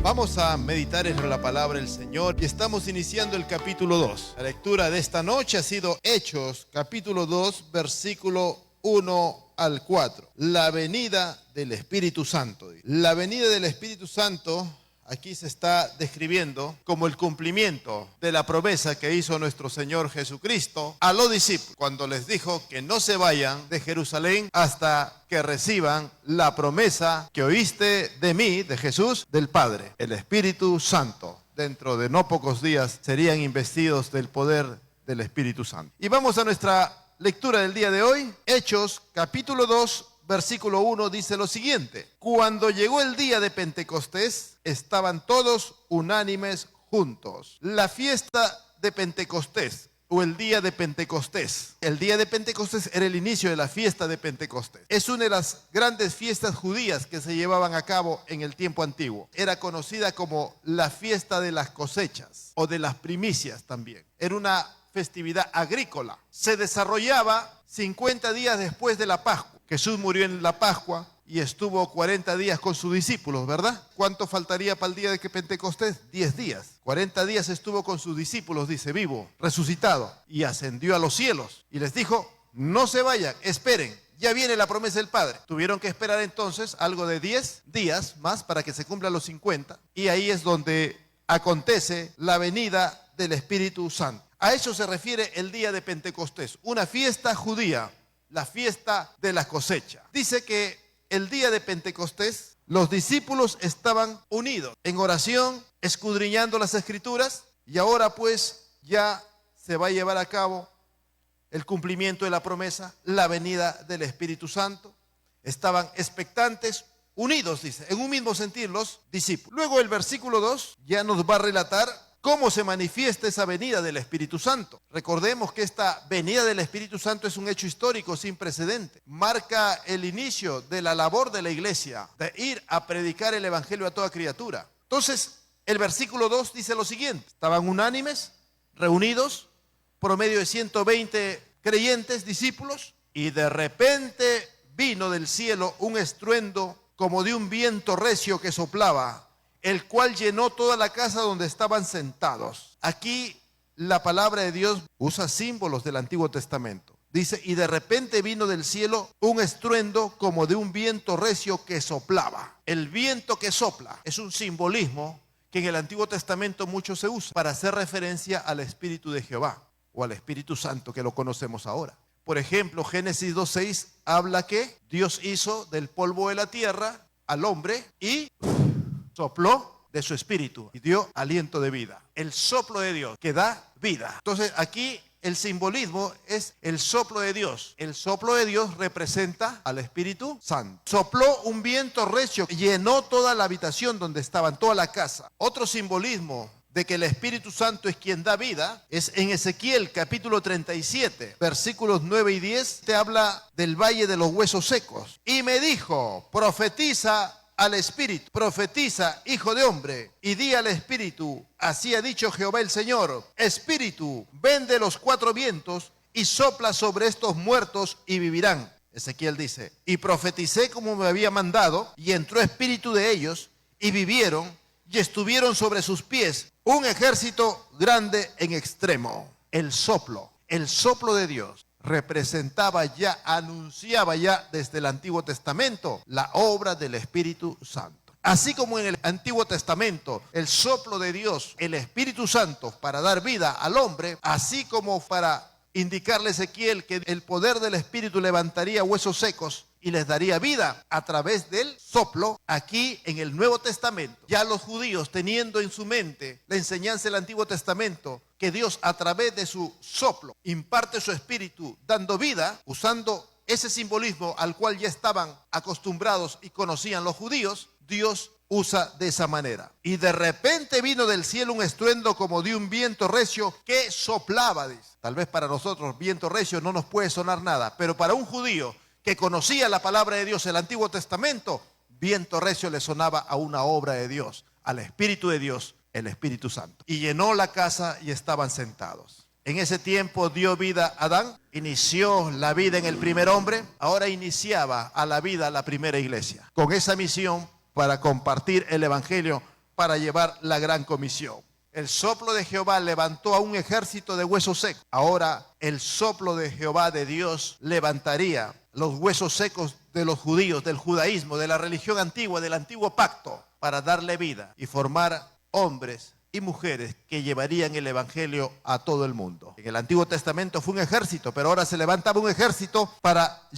Vamos a meditar en la palabra del Señor y estamos iniciando el capítulo 2. La lectura de esta noche ha sido Hechos, capítulo 2, versículo 1 al 4. La venida del Espíritu Santo. La venida del Espíritu Santo aquí se está describiendo como el cumplimiento de la promesa que hizo nuestro Señor Jesucristo a los discípulos cuando les dijo que no se vayan de Jerusalén hasta que reciban la promesa que oíste de mí, de Jesús, del Padre, el Espíritu Santo. Dentro de no pocos días serían investidos del poder del Espíritu Santo. Y vamos a nuestra lectura del día de hoy. Hechos, capítulo 2, versículo 1 dice lo siguiente: cuando llegó el día de Pentecostés, estaban todos unánimes juntos. La fiesta de Pentecostés, o el día de Pentecostés. El día de Pentecostés era el inicio de la fiesta de Pentecostés. Es una de las grandes fiestas judías que se llevaban a cabo en el tiempo antiguo. Era conocida como la fiesta de las cosechas, o de las primicias también. Era una festividad agrícola. Se desarrollaba 50 días después de la Pascua. Jesús murió en la Pascua y estuvo 40 días con sus discípulos, ¿verdad? ¿Cuánto faltaría para el día de Pentecostés? 10 días. 40 días estuvo con sus discípulos, dice, vivo, resucitado, y ascendió a los cielos. Y les dijo, no se vayan, esperen, ya viene la promesa del Padre. Tuvieron que esperar entonces algo de 10 días más para que se cumplan los 50. Y ahí es donde acontece la venida del Espíritu Santo. A eso se refiere el día de Pentecostés, una fiesta judía, la fiesta de la cosecha. Dice que el día de Pentecostés los discípulos estaban unidos en oración, escudriñando las Escrituras, y ahora pues ya se va a llevar a cabo el cumplimiento de la promesa, la venida del Espíritu Santo. Estaban expectantes, unidos, dice, en un mismo sentir los discípulos. Luego el versículo 2 ya nos va a relatar cómo se manifiesta esa venida del Espíritu Santo. Recordemos que esta venida del Espíritu Santo es un hecho histórico sin precedente. Marca el inicio de la labor de la iglesia, de ir a predicar el evangelio a toda criatura. Entonces, el versículo 2 dice lo siguiente: estaban unánimes, reunidos, promedio de 120 creyentes, discípulos, y de repente vino del cielo un estruendo como de un viento recio que soplaba, el cual llenó toda la casa donde estaban sentados. Aquí la palabra de Dios usa símbolos del Antiguo Testamento. Dice, y de repente vino del cielo un estruendo como de un viento recio que soplaba. El viento que sopla es un simbolismo que en el Antiguo Testamento mucho se usa para hacer referencia al Espíritu de Jehová o al Espíritu Santo que lo conocemos ahora. Por ejemplo, Génesis 2:6 habla que Dios hizo del polvo de la tierra al hombre y sopló de su espíritu y dio aliento de vida. El soplo de Dios que da vida. Entonces aquí el simbolismo es el soplo de Dios. El soplo de Dios representa al Espíritu Santo. Sopló un viento recio, llenó toda la habitación donde estaban, toda la casa. Otro simbolismo de que el Espíritu Santo es quien da vida es en Ezequiel capítulo 37, versículos 9 y 10. Te habla del valle de los huesos secos. Y me dijo, profetiza al Espíritu, profetiza, hijo de hombre, y di al Espíritu, así ha dicho Jehová el Señor, Espíritu, ven de los cuatro vientos y sopla sobre estos muertos y vivirán. Ezequiel dice, y profeticé como me había mandado, y entró espíritu de ellos, y vivieron, y estuvieron sobre sus pies, un ejército grande en extremo. El soplo de Dios representaba ya, anunciaba ya desde el Antiguo Testamento la obra del Espíritu Santo. Así como en el Antiguo Testamento el soplo de Dios, el Espíritu Santo para dar vida al hombre, así como para indicarle a Ezequiel que el poder del Espíritu levantaría huesos secos y les daría vida a través del soplo, aquí en el Nuevo Testamento, ya los judíos teniendo en su mente la enseñanza del Antiguo Testamento, que Dios a través de su soplo imparte su espíritu dando vida, usando ese simbolismo al cual ya estaban acostumbrados y conocían los judíos, Dios usa de esa manera. Y de repente vino del cielo un estruendo como de un viento recio que soplaba, dice. Tal vez para nosotros viento recio no nos puede sonar nada, pero para un judío que conocía la palabra de Dios, el Antiguo Testamento, viento recio le sonaba a una obra de Dios, al Espíritu de Dios, el Espíritu Santo. Y llenó la casa y estaban sentados. En ese tiempo dio vida a Adán, inició la vida en el primer hombre, ahora iniciaba a la vida la primera iglesia, con esa misión para compartir el evangelio para llevar la gran comisión. El soplo de Jehová levantó a un ejército de huesos secos. Ahora el soplo de Jehová de Dios levantaría los huesos secos de los judíos, del judaísmo, de la religión antigua, del antiguo pacto, para darle vida y formar hombres y mujeres que llevarían el evangelio a todo el mundo. En el Antiguo Testamento fue un ejército, pero ahora se levantaba un ejército para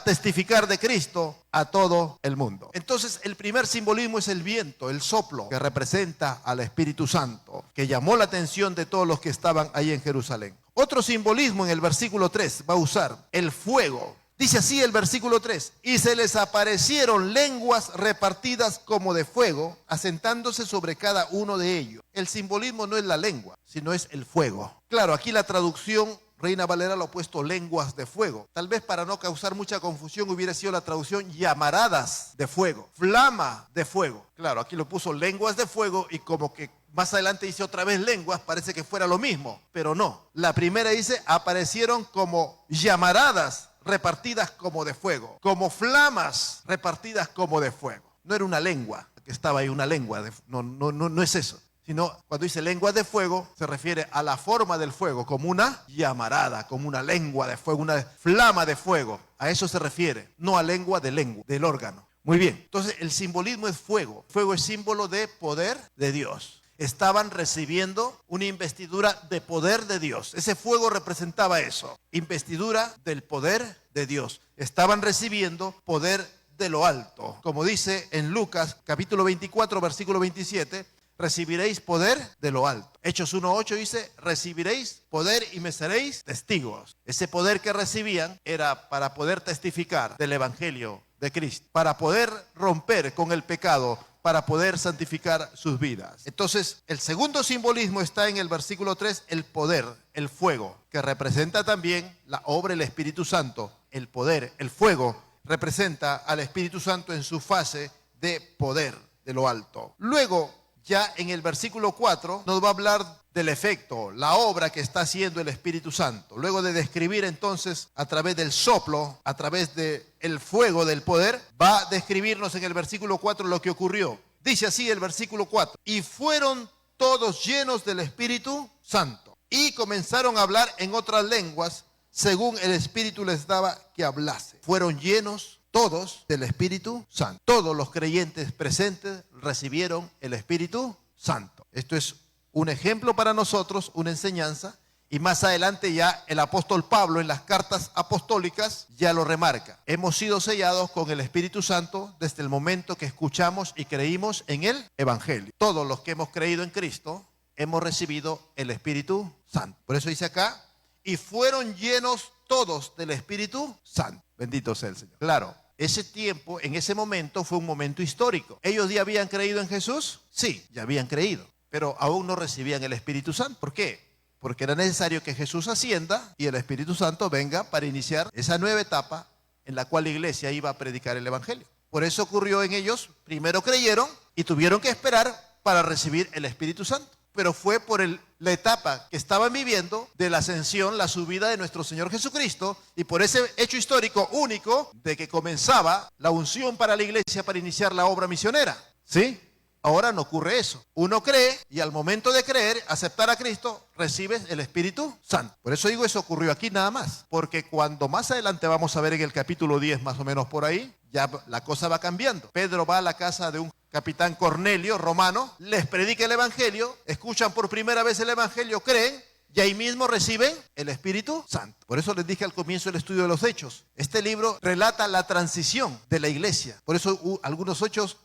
testificar de Cristo a todo el mundo. Entonces el primer simbolismo es el viento, el soplo, que representa al Espíritu Santo, que llamó la atención de todos los que estaban ahí en Jerusalén. Otro simbolismo en el versículo 3 va a usar el fuego. Dice así el versículo 3, y se les aparecieron lenguas repartidas como de fuego, asentándose sobre cada uno de ellos. El simbolismo no es la lengua, sino es el fuego. Claro, aquí la traducción Reina Valera lo ha puesto lenguas de fuego. Tal vez para no causar mucha confusión hubiera sido la traducción llamaradas de fuego, flama de fuego. Claro, aquí lo puso lenguas de fuego y como que más adelante dice otra vez lenguas, parece que fuera lo mismo, pero no. La primera dice aparecieron como llamaradas repartidas como de fuego, como flamas repartidas como de fuego. No era una lengua, que estaba ahí una lengua, no es eso. Sino cuando dice lenguas de fuego, se refiere a la forma del fuego, como una llamarada, como una lengua de fuego, una flama de fuego. A eso se refiere, no a lengua, del órgano. Muy bien, entonces el simbolismo es fuego. Fuego es símbolo de poder de Dios. Estaban recibiendo una investidura de poder de Dios. Ese fuego representaba eso, investidura del poder de Dios. Estaban recibiendo poder de lo alto. Como dice en Lucas capítulo 24, versículo 27, recibiréis poder de lo alto. Hechos 1:8 dice, recibiréis poder y me seréis testigos. Ese poder que recibían era para poder testificar del evangelio de Cristo, para poder romper con el pecado, para poder santificar sus vidas. Entonces, el segundo simbolismo está en el versículo 3, el poder, el fuego, que representa también la obra del Espíritu Santo. El poder, el fuego, representa al Espíritu Santo en su fase de poder de lo alto. Luego, ya en el versículo 4 nos va a hablar del efecto, la obra que está haciendo el Espíritu Santo. Luego de describir entonces a través del soplo, a través del fuego del poder, va a describirnos en el versículo 4 lo que ocurrió. Dice así el versículo 4, y fueron todos llenos del Espíritu Santo y comenzaron a hablar en otras lenguas según el Espíritu les daba que hablase. Fueron llenos todos del Espíritu Santo. Todos los creyentes presentes recibieron el Espíritu Santo. Esto es un ejemplo para nosotros, una enseñanza, y más adelante ya el apóstol Pablo en las cartas apostólicas ya lo remarca. Hemos sido sellados con el Espíritu Santo desde el momento que escuchamos y creímos en el Evangelio. Todos los que hemos creído en Cristo hemos recibido el Espíritu Santo. Por eso dice acá, y fueron llenos todos del Espíritu Santo. Bendito sea el Señor. Claro, ese tiempo, en ese momento fue un momento histórico. ¿Ellos ya habían creído en Jesús? Sí, ya habían creído, pero aún no recibían el Espíritu Santo. ¿Por qué? Porque era necesario que Jesús ascienda y el Espíritu Santo venga para iniciar esa nueva etapa en la cual la iglesia iba a predicar el Evangelio. Por eso ocurrió en ellos, primero creyeron y tuvieron que esperar para recibir el Espíritu Santo. Pero fue por la etapa que estaban viviendo de la ascensión, la subida de nuestro Señor Jesucristo, y por ese hecho histórico único de que comenzaba la unción para la iglesia para iniciar la obra misionera. ¿Sí? Ahora no ocurre eso. Uno cree y al momento de creer, aceptar a Cristo, recibes el Espíritu Santo. Por eso digo, eso ocurrió aquí nada más. Porque cuando más adelante vamos a ver en el capítulo 10 más o menos por ahí, ya la cosa va cambiando. Pedro va a la casa de un capitán Cornelio, romano, les predica el Evangelio, escuchan por primera vez el Evangelio, creen y ahí mismo reciben el Espíritu Santo. Por eso les dije al comienzo del estudio de los Hechos. Este libro relata la transición de la iglesia. Por eso algunos hechos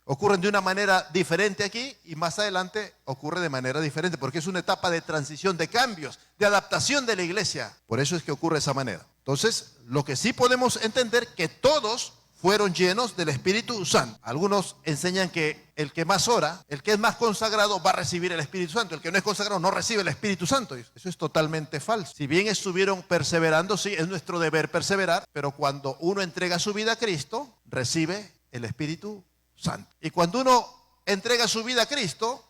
ocurren de una manera diferente aquí y más adelante ocurre de manera diferente, porque es una etapa de transición, de cambios, de adaptación de la iglesia. Por eso es que ocurre de esa manera. Entonces, lo que sí podemos entender que todos fueron llenos del Espíritu Santo. Algunos enseñan que el que más ora, el que es más consagrado, va a recibir el Espíritu Santo. El que no es consagrado no recibe el Espíritu Santo. Eso es totalmente falso. Si bien estuvieron perseverando, sí, es nuestro deber perseverar, pero cuando uno entrega su vida a Cristo, recibe el Espíritu Santo. Y cuando uno entrega su vida a Cristo,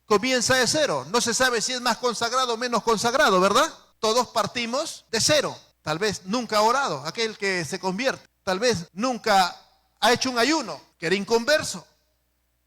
comienza de cero. No se sabe si es más consagrado o menos consagrado, ¿verdad? Todos partimos de cero. Tal vez nunca ha orado, aquel que se convierte. Tal vez nunca ha hecho un ayuno, que era inconverso.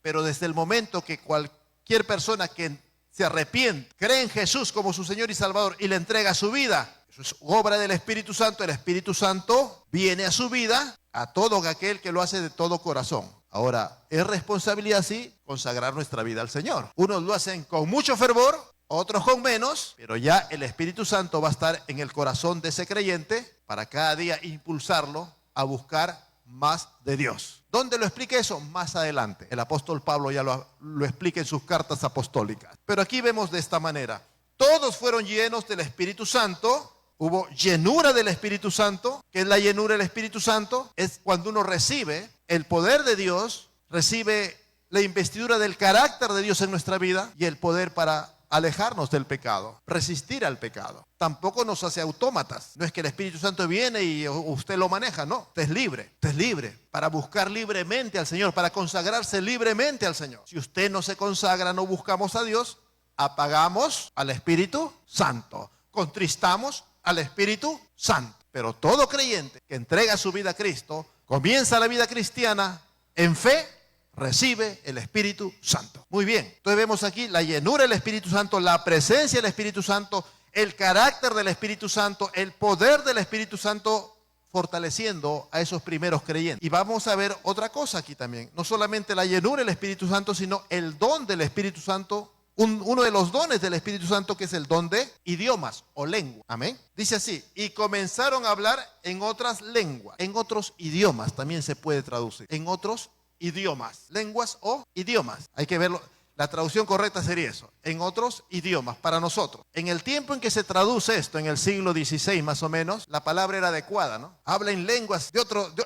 Pero desde el momento que cualquier persona que se arrepiente, cree en Jesús como su Señor y Salvador y le entrega su vida, eso es obra del Espíritu Santo. El Espíritu Santo viene a su vida, a todo aquel que lo hace de todo corazón. Ahora, es responsabilidad, sí, consagrar nuestra vida al Señor. Unos lo hacen con mucho fervor, otros con menos, pero ya el Espíritu Santo va a estar en el corazón de ese creyente para cada día impulsarlo a buscar más de Dios. ¿Dónde lo explica eso? Más adelante. El apóstol Pablo ya lo explica en sus cartas apostólicas. Pero aquí vemos de esta manera. Todos fueron llenos del Espíritu Santo. Hubo llenura del Espíritu Santo. ¿Qué es la llenura del Espíritu Santo? Es cuando uno recibe el poder de Dios, recibe la investidura del carácter de Dios en nuestra vida y el poder para alejarnos del pecado, resistir al pecado. Tampoco nos hace autómatas. No es que el Espíritu Santo viene y usted lo maneja, no. Usted es libre para buscar libremente al Señor, para consagrarse libremente al Señor. Si usted no se consagra, no buscamos a Dios, apagamos al Espíritu Santo, contristamos al Espíritu Santo. Pero todo creyente que entrega su vida a Cristo, comienza la vida cristiana en fe, recibe el Espíritu Santo. Muy bien, entonces vemos aquí la llenura del Espíritu Santo, la presencia del Espíritu Santo, el carácter del Espíritu Santo, el poder del Espíritu Santo fortaleciendo a esos primeros creyentes. Y vamos a ver otra cosa aquí también, no solamente la llenura del Espíritu Santo, sino el don del Espíritu Santo, uno de los dones del Espíritu Santo, que es el don de idiomas o lengua. Amén. Dice así, y comenzaron a hablar en otras lenguas, en otros idiomas, también se puede traducir, en otros idiomas, lenguas o idiomas. Hay que verlo, la traducción correcta sería eso, en otros idiomas, para nosotros. En el tiempo en que se traduce esto, en el siglo XVI más o menos, la palabra era adecuada, ¿no? Habla en lenguas,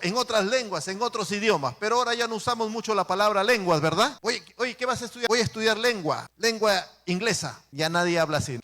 en otras lenguas, en otros idiomas, pero ahora ya no usamos mucho la palabra lenguas, ¿verdad? Oye, ¿qué vas a estudiar? Voy a estudiar lengua inglesa. Ya nadie habla así.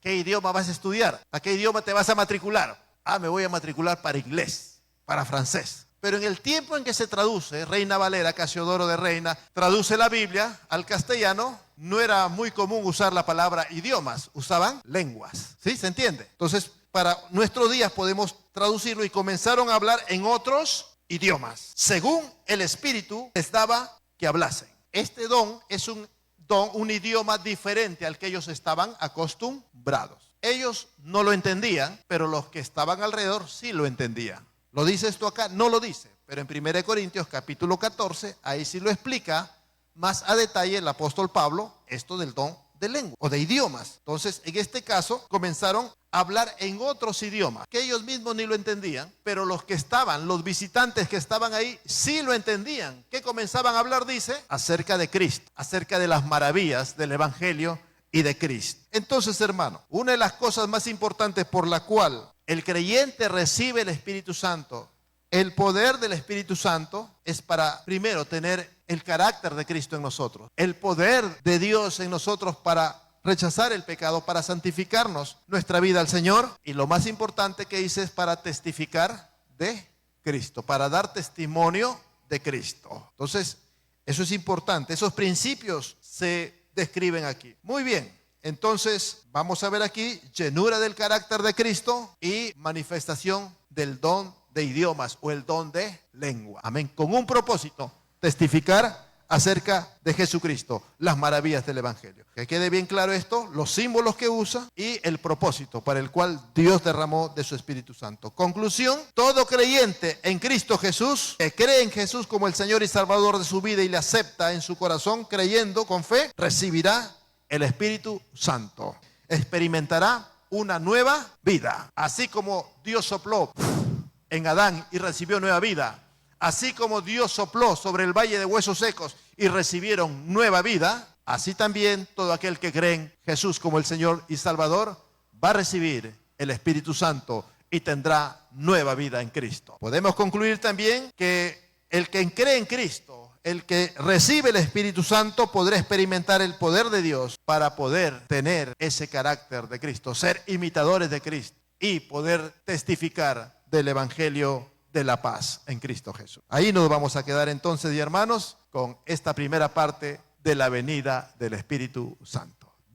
¿Qué idioma vas a estudiar? ¿A qué idioma te vas a matricular? Me voy a matricular para inglés, para francés. Pero en el tiempo en que se traduce, Reina Valera, Casiodoro de Reina, traduce la Biblia al castellano, no era muy común usar la palabra idiomas, usaban lenguas. ¿Sí? ¿Se entiende? Entonces, para nuestros días podemos traducirlo y comenzaron a hablar en otros idiomas, según el Espíritu les daba que hablasen. Este don es un idioma diferente al que ellos estaban acostumbrados. Ellos no lo entendían, pero los que estaban alrededor sí lo entendían. ¿Lo dice esto acá? No lo dice, pero en 1 Corintios capítulo 14, ahí sí lo explica más a detalle el apóstol Pablo, esto del don de lengua o de idiomas. Entonces, en este caso, comenzaron a hablar en otros idiomas, que ellos mismos ni lo entendían, pero los visitantes que estaban ahí, sí lo entendían. ¿Qué comenzaban a hablar? Dice, acerca de Cristo, acerca de las maravillas del Evangelio y de Cristo. Entonces, hermano, una de las cosas más importantes por la cual el creyente recibe el Espíritu Santo, el poder del Espíritu Santo, es para, primero, tener el carácter de Cristo en nosotros, el poder de Dios en nosotros para rechazar el pecado, para santificarnos nuestra vida al Señor, y lo más importante que dice es para testificar de Cristo, para dar testimonio de Cristo. Entonces, eso es importante, esos principios se describen aquí. Muy bien. Entonces, vamos a ver aquí llenura del carácter de Cristo y manifestación del don de idiomas o el don de lengua. Amén. Con un propósito, testificar acerca de Jesucristo, las maravillas del Evangelio. Que quede bien claro esto, los símbolos que usa y el propósito para el cual Dios derramó de su Espíritu Santo. Conclusión, todo creyente en Cristo Jesús, que cree en Jesús como el Señor y Salvador de su vida y le acepta en su corazón, creyendo con fe, recibirá el Espíritu Santo. Experimentará una nueva vida. Así como Dios sopló en Adán y recibió nueva vida, así como Dios sopló sobre el valle de huesos secos y recibieron nueva vida, así también todo aquel que cree en Jesús como el Señor y Salvador va a recibir el Espíritu Santo y tendrá nueva vida en Cristo. Podemos concluir también que el que cree en Cristo, el que recibe el Espíritu Santo, podrá experimentar el poder de Dios para poder tener ese carácter de Cristo, ser imitadores de Cristo y poder testificar del Evangelio de la paz en Cristo Jesús. Ahí nos vamos a quedar entonces, hermanos, con esta primera parte de la venida del Espíritu Santo.